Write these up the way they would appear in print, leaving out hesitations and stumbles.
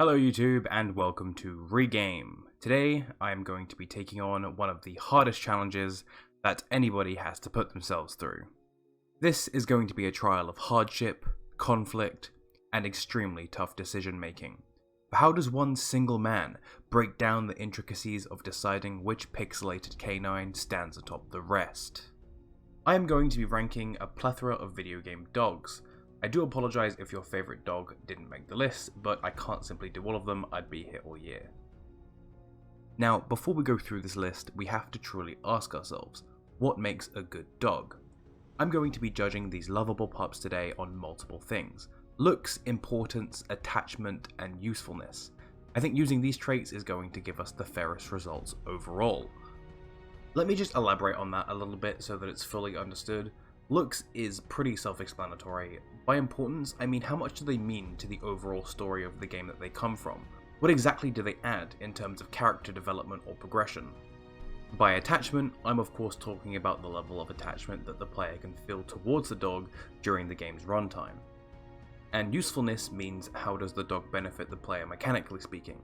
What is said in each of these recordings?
Hello YouTube and welcome to Regame. Today I am going to be taking on one of the hardest challenges that anybody has to put themselves through. This is going to be a trial of hardship, conflict, and extremely tough decision making. But how does one single man break down the intricacies of deciding which pixelated canine stands atop the rest? I am going to be ranking a plethora of video game dogs. I do apologise if your favourite dog didn't make the list, but I can't simply do all of them, I'd be here all year. Now, before we go through this list, we have to truly ask ourselves, what makes a good dog? I'm going to be judging these lovable pups today on multiple things: looks, importance, attachment, and usefulness. I think using these traits is going to give us the fairest results overall. Let me just elaborate on that a little bit so that it's fully understood. Looks is pretty self-explanatory. By importance, I mean how much do they mean to the overall story of the game that they come from? What exactly do they add in terms of character development or progression? By attachment, I'm of course talking about the level of attachment that the player can feel towards the dog during the game's runtime. And usefulness means how does the dog benefit the player mechanically speaking.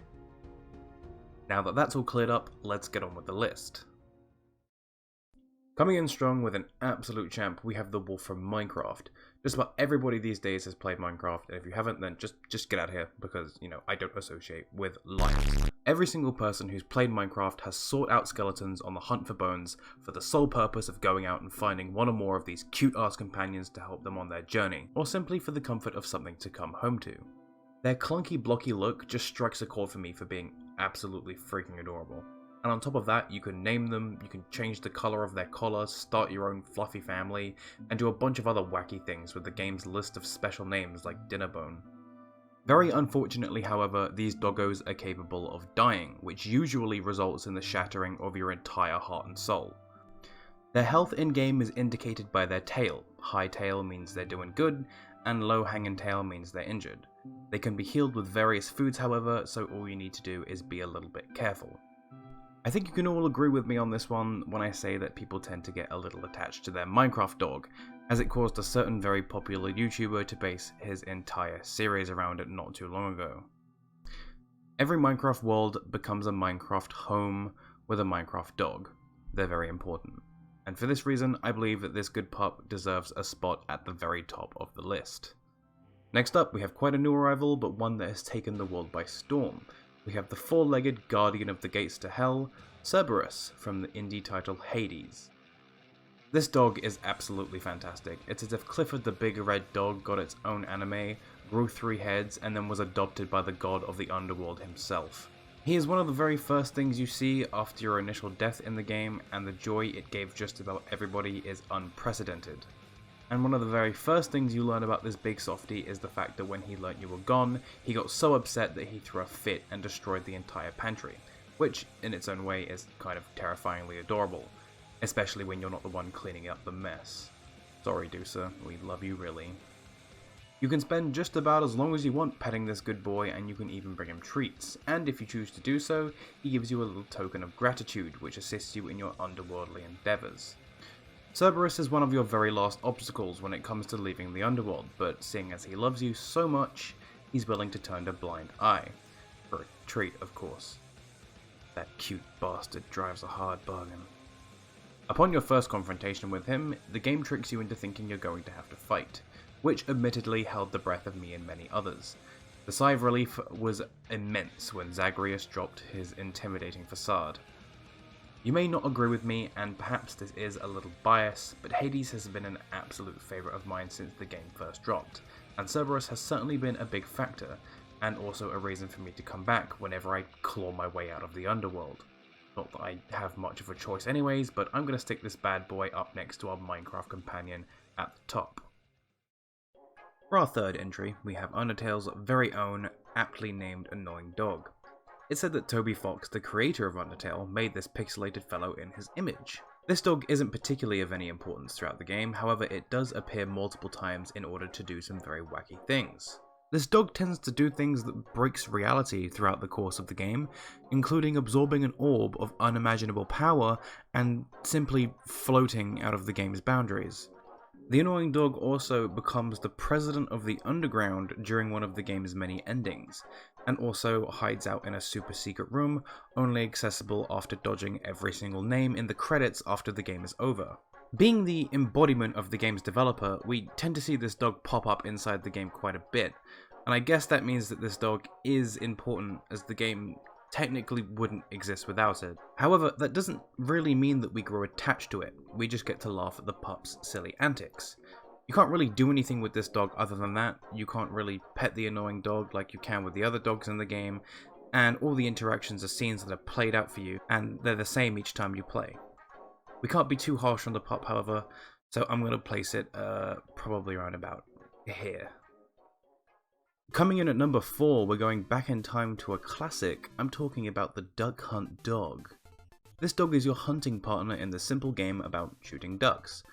Now that that's all cleared up, let's get on with the list. Coming in strong with an absolute champ, we have the wolf from Minecraft. Just about everybody these days has played Minecraft, and if you haven't, then just get out of here, because, I don't associate with life. Every single person who's played Minecraft has sought out skeletons on the hunt for bones for the sole purpose of going out and finding one or more of these cute-ass companions to help them on their journey, or simply for the comfort of something to come home to. Their clunky, blocky look just strikes a chord for me for being absolutely freaking adorable. And on top of that, you can name them, you can change the colour of their collar, start your own fluffy family, and do a bunch of other wacky things with the game's list of special names like Dinnerbone. Very unfortunately, however, these doggos are capable of dying, which usually results in the shattering of your entire heart and soul. Their health in-game is indicated by their tail. High tail means they're doing good, and low hanging tail means they're injured. They can be healed with various foods, however, so all you need to do is be a little bit careful. I think you can all agree with me on this one when I say that people tend to get a little attached to their Minecraft dog, as it caused a certain very popular YouTuber to base his entire series around it not too long ago. Every Minecraft world becomes a Minecraft home with a Minecraft dog. They're very important. And for this reason, I believe that this good pup deserves a spot at the very top of the list. Next up, we have quite a new arrival, but one that has taken the world by storm. We have the four-legged guardian of the gates to hell, Cerberus, from the indie title Hades. This dog is absolutely fantastic. It's as if Clifford the Big Red Dog got its own anime, grew 3 heads, and then was adopted by the god of the underworld himself. He is one of the very first things you see after your initial death in the game, and the joy it gave just about everybody is unprecedented. And one of the very first things you learn about this big softie is the fact that when he learnt you were gone, he got so upset that he threw a fit and destroyed the entire pantry, which in its own way is kind of terrifyingly adorable, especially when you're not the one cleaning up the mess. Sorry Deucer, we love you really. You can spend just about as long as you want petting this good boy, and you can even bring him treats, and if you choose to do so, he gives you a little token of gratitude which assists you in your underworldly endeavours. Cerberus is one of your very last obstacles when it comes to leaving the underworld, but seeing as he loves you so much, he's willing to turn a blind eye. For a treat, of course. That cute bastard drives a hard bargain. Upon your first confrontation with him, the game tricks you into thinking you're going to have to fight, which admittedly held the breath of me and many others. The sigh of relief was immense when Zagreus dropped his intimidating facade. You may not agree with me, and perhaps this is a little bias, but Hades has been an absolute favourite of mine since the game first dropped, and Cerberus has certainly been a big factor, and also a reason for me to come back whenever I claw my way out of the underworld. Not that I have much of a choice anyways, but I'm going to stick this bad boy up next to our Minecraft companion at the top. For our third entry, we have Undertale's very own, aptly named annoying dog. It's said that Toby Fox, the creator of Undertale, made this pixelated fellow in his image. This dog isn't particularly of any importance throughout the game, however it does appear multiple times in order to do some very wacky things. This dog tends to do things that breaks reality throughout the course of the game, including absorbing an orb of unimaginable power and simply floating out of the game's boundaries. The annoying dog also becomes the president of the underground during one of the game's many endings, and also hides out in a super secret room, only accessible after dodging every single name in the credits after the game is over. Being the embodiment of the game's developer, we tend to see this dog pop up inside the game quite a bit, and I guess that means that this dog is important, as the game technically wouldn't exist without it. However, that doesn't really mean that we grow attached to it, we just get to laugh at the pup's silly antics. You can't really do anything with this dog other than that. You can't really pet the annoying dog like you can with the other dogs in the game, and all the interactions are scenes that are played out for you, and they're the same each time you play. We can't be too harsh on the pup, however, so I'm going to place it probably around about here. Coming in at number 4, we're going back in time to a classic. I'm talking about the Duck Hunt dog. This dog is your hunting partner in the simple game about shooting ducks.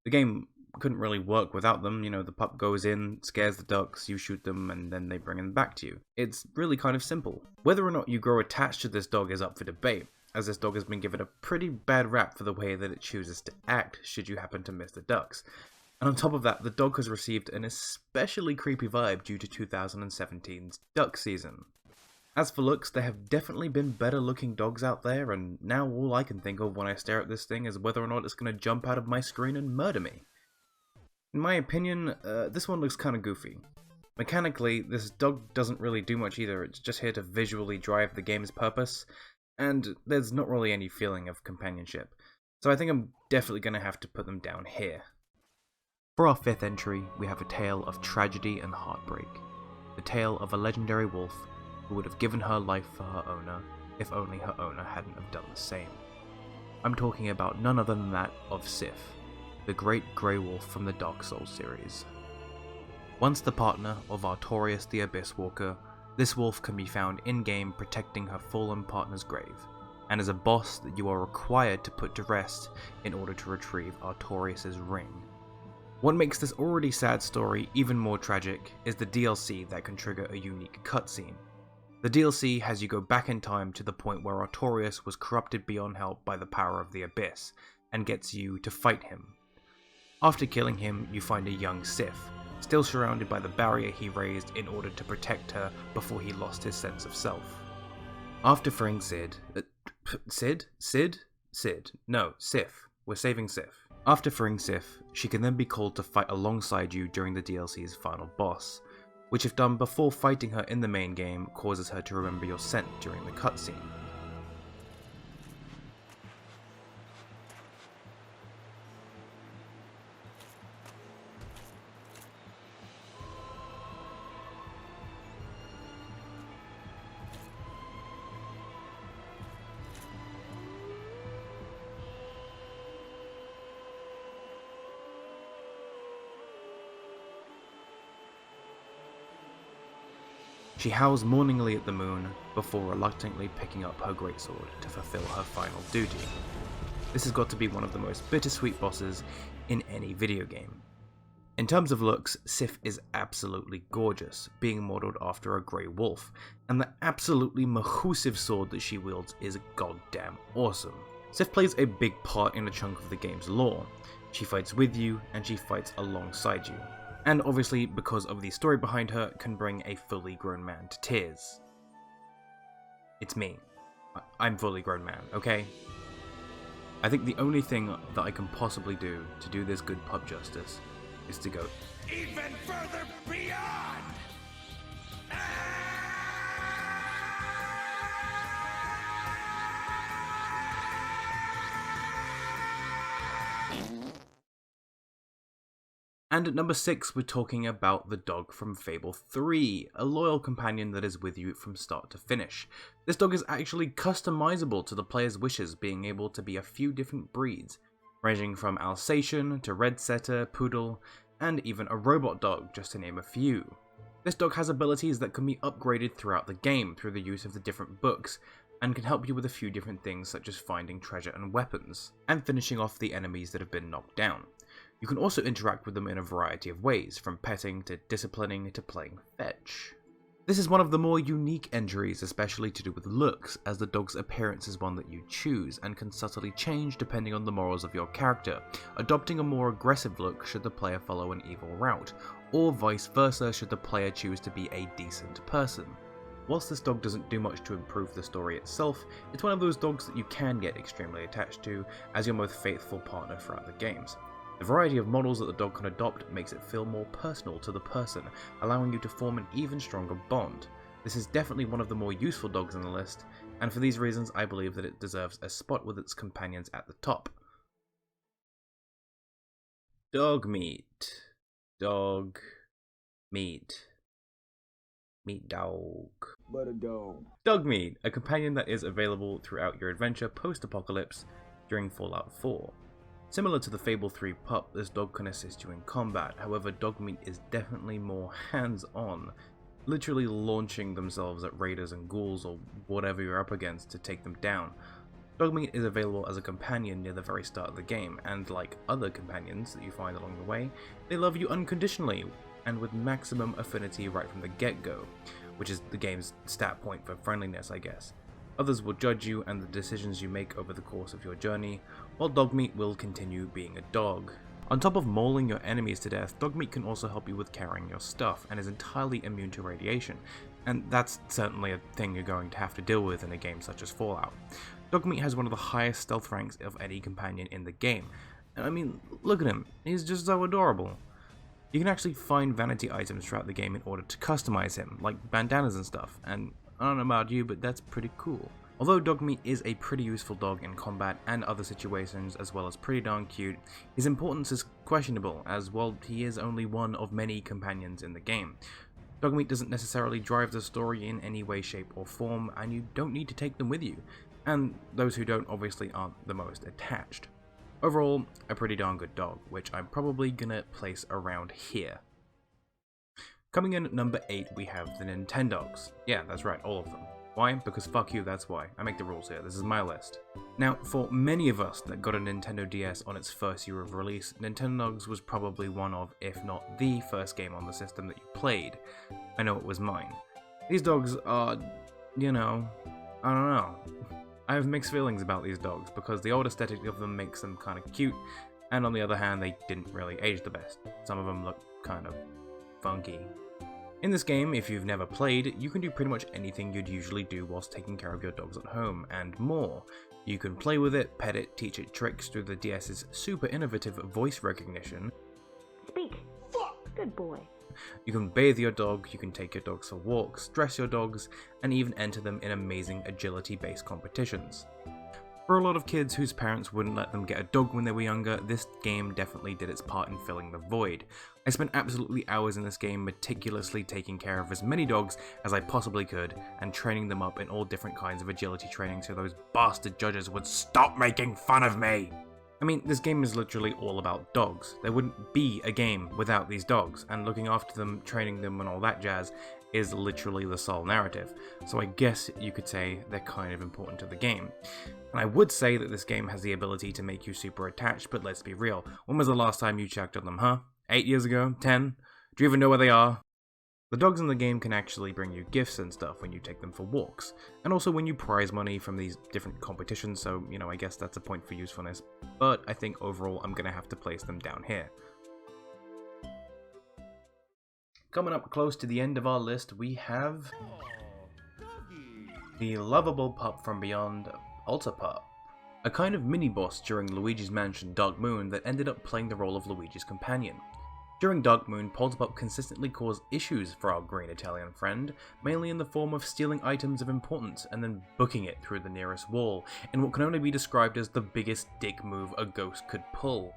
The game couldn't really work without them. You know, the pup goes in, scares the ducks, you shoot them, and then they bring them back to you. It's really kind of simple. Whether or not you grow attached to this dog is up for debate, as this dog has been given a pretty bad rap for the way that it chooses to act should you happen to miss the ducks. And on top of that, the dog has received an especially creepy vibe due to 2017's duck season. As for looks, there have definitely been better looking dogs out there, and now all I can think of when I stare at this thing is whether or not it's going to jump out of my screen and murder me. In my opinion, this one looks kind of goofy. Mechanically, this dog doesn't really do much either, it's just here to visually drive the game's purpose, and there's not really any feeling of companionship, so I think I'm definitely going to have to put them down here. For our 5th entry, we have a tale of tragedy and heartbreak. The tale of a legendary wolf who would have given her life for her owner if only her owner hadn't have done the same. I'm talking about none other than that of Sif, the great grey wolf from the Dark Souls series. Once the partner of Artorias the Abyss Walker, this wolf can be found in-game protecting her fallen partner's grave, and is a boss that you are required to put to rest in order to retrieve Artorias' ring. What makes this already sad story even more tragic is the DLC that can trigger a unique cutscene. The DLC has you go back in time to the point where Artorias was corrupted beyond help by the power of the Abyss, and gets you to fight him. After killing him, you find a young Sif, still surrounded by the barrier he raised in order to protect her before he lost his sense of self. After freeing Sif. No, Sif. We're saving Sif. After freeing Sif, she can then be called to fight alongside you during the DLC's final boss, which if done before fighting her in the main game causes her to remember your scent during the cutscene. She howls mourningly at the moon before reluctantly picking up her greatsword to fulfill her final duty. This has got to be one of the most bittersweet bosses in any video game. In terms of looks, Sif is absolutely gorgeous, being modelled after a grey wolf, and the absolutely mahoosive sword that she wields is goddamn awesome. Sif plays a big part in a chunk of the game's lore. She fights with you, and she fights alongside you. And obviously, because of the story behind her, can bring a fully grown man to tears. It's me. I'm fully grown man, okay? I think the only thing that I can possibly do to do this good pub justice is to go even further beyond! And at number 6, we're talking about the dog from Fable 3, a loyal companion that is with you from start to finish. This dog is actually customizable to the player's wishes, being able to be a few different breeds, ranging from Alsatian to Red Setter, Poodle, and even a robot dog, just to name a few. This dog has abilities that can be upgraded throughout the game through the use of the different books, and can help you with a few different things such as finding treasure and weapons, and finishing off the enemies that have been knocked down. You can also interact with them in a variety of ways, from petting to disciplining to playing fetch. This is one of the more unique entries, especially to do with looks, as the dog's appearance is one that you choose, and can subtly change depending on the morals of your character, adopting a more aggressive look should the player follow an evil route, or vice versa should the player choose to be a decent person. Whilst this dog doesn't do much to improve the story itself, it's one of those dogs that you can get extremely attached to as your most faithful partner throughout the games. The variety of models that the dog can adopt makes it feel more personal to the person, allowing you to form an even stronger bond. This is definitely one of the more useful dogs on the list, and for these reasons I believe that it deserves a spot with its companions at the top. Dog meat. Dog meat. Meat dog. But a dog. Dogmeat, a companion that is available throughout your adventure post-apocalypse during Fallout 4. Similar to the Fable 3 pup, this dog can assist you in combat, however Dogmeat is definitely more hands-on, literally launching themselves at raiders and ghouls or whatever you're up against to take them down. Dogmeat is available as a companion near the very start of the game, and like other companions that you find along the way, they love you unconditionally, and with maximum affinity right from the get-go, which is the game's stat point for friendliness, I guess. Others will judge you and the decisions you make over the course of your journey, while Dogmeat will continue being a dog. On top of mauling your enemies to death, Dogmeat can also help you with carrying your stuff, and is entirely immune to radiation, and that's certainly a thing you're going to have to deal with in a game such as Fallout. Dogmeat has one of the highest stealth ranks of any companion in the game. I mean, look at him, he's just so adorable. You can actually find vanity items throughout the game in order to customize him, like bandanas and stuff, and I don't know about you, but that's pretty cool. Although Dogmeat is a pretty useful dog in combat and other situations, as well as pretty darn cute, his importance is questionable, as well he is only one of many companions in the game. Dogmeat doesn't necessarily drive the story in any way, shape or form, and you don't need to take them with you, and those who don't obviously aren't the most attached. Overall, a pretty darn good dog, which I'm probably gonna place around here. Coming in at number 8 we have the Nintendogs. Yeah, that's right, all of them. Why? Because fuck you, that's why. I make the rules here, this is my list. Now, for many of us that got a Nintendo DS on its first year of release, Nintendogs was probably one of, if not the first game on the system that you played. I know it was mine. These dogs are, you know, I don't know. I have mixed feelings about these dogs, because the old aesthetic of them makes them kind of cute, and on the other hand they didn't really age the best. Some of them look kind of funky. In this game, if you've never played, you can do pretty much anything you'd usually do whilst taking care of your dogs at home, and more. You can play with it, pet it, teach it tricks through the DS's super innovative voice recognition. Speak. Fuck. Good boy. You can bathe your dog, you can take your dogs for walks, dress your dogs, and even enter them in amazing agility-based competitions. For a lot of kids whose parents wouldn't let them get a dog when they were younger, this game definitely did its part in filling the void. I spent absolutely hours in this game meticulously taking care of as many dogs as I possibly could, and training them up in all different kinds of agility training so those bastard judges would stop making fun of me! I mean, this game is literally all about dogs. There wouldn't be a game without these dogs, and looking after them, training them and all that jazz is literally the sole narrative. So I guess you could say they're kind of important to the game. And I would say that this game has the ability to make you super attached, but let's be real. When was the last time you checked on them, huh? 8 years ago? 10? Do you even know where they are? The dogs in the game can actually bring you gifts and stuff when you take them for walks, and also when you prize money from these different competitions, so, you know, I guess that's a point for usefulness, but I think overall I'm gonna have to place them down here. Coming up close to the end of our list, we have the lovable pup from beyond, Polterpup. A kind of mini-boss during Luigi's Mansion Dark Moon that ended up playing the role of Luigi's companion. During Dark Moon, Polterpup consistently caused issues for our green Italian friend, mainly in the form of stealing items of importance and then booking it through the nearest wall, in what can only be described as the biggest dick move a ghost could pull.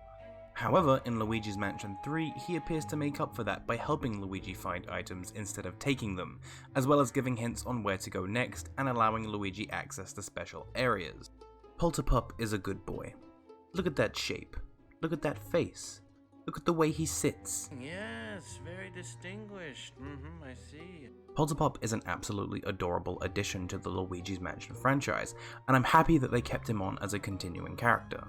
However, in Luigi's Mansion 3, he appears to make up for that by helping Luigi find items instead of taking them, as well as giving hints on where to go next and allowing Luigi access to special areas. Polterpup is a good boy. Look at that shape. Look at that face. Look at the way he sits. Yes, very distinguished. I see. Polterpup is an absolutely adorable addition to the Luigi's Mansion franchise, and I'm happy that they kept him on as a continuing character.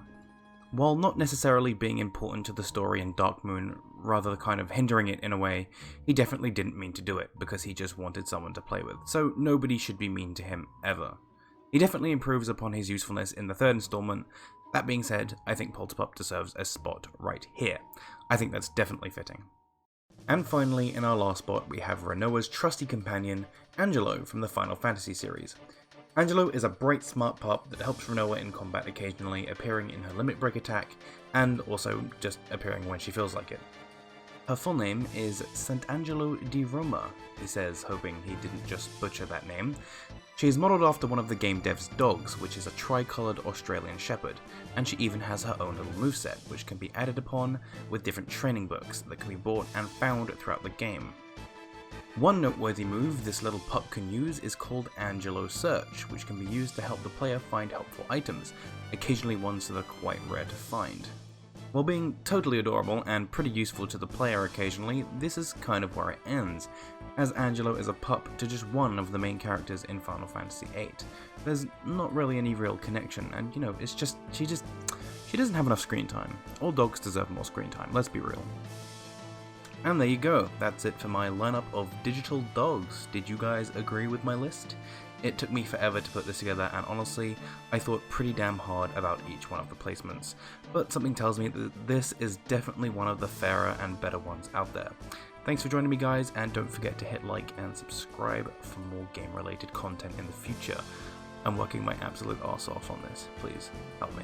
While not necessarily being important to the story in Dark Moon, rather kind of hindering it in a way, he definitely didn't mean to do it because he just wanted someone to play with, so nobody should be mean to him ever. He definitely improves upon his usefulness in the third installment. That being said, I think Polterpup deserves a spot right here. I think that's definitely fitting. And finally, in our last spot, we have Rinoa's trusty companion, Angelo from the Final Fantasy series. Angelo is a bright, smart pup that helps Rinoa in combat occasionally, appearing in her limit break attack, and also just appearing when she feels like it. Her full name is Sant'Angelo di Roma, he says, hoping he didn't just butcher that name. She is modelled after one of the game dev's dogs, which is a tri-coloured Australian Shepherd, and she even has her own little moveset, which can be added upon with different training books that can be bought and found throughout the game. One noteworthy move this little pup can use is called Angelo Search, which can be used to help the player find helpful items, occasionally ones that are quite rare to find. While being totally adorable and pretty useful to the player occasionally, this is kind of where it ends, as Angelo is a pup to just one of the main characters in Final Fantasy VIII. There's not really any real connection, and you know, it's just, she doesn't have enough screen time. All dogs deserve more screen time, let's be real. And there you go, that's it for my lineup of digital dogs. Did you guys agree with my list? It took me forever to put this together, and honestly, I thought pretty damn hard about each one of the placements, but something tells me that this is definitely one of the fairer and better ones out there. Thanks for joining me guys, and don't forget to hit like and subscribe for more game related content in the future. I'm working my absolute arse off on this, please help me.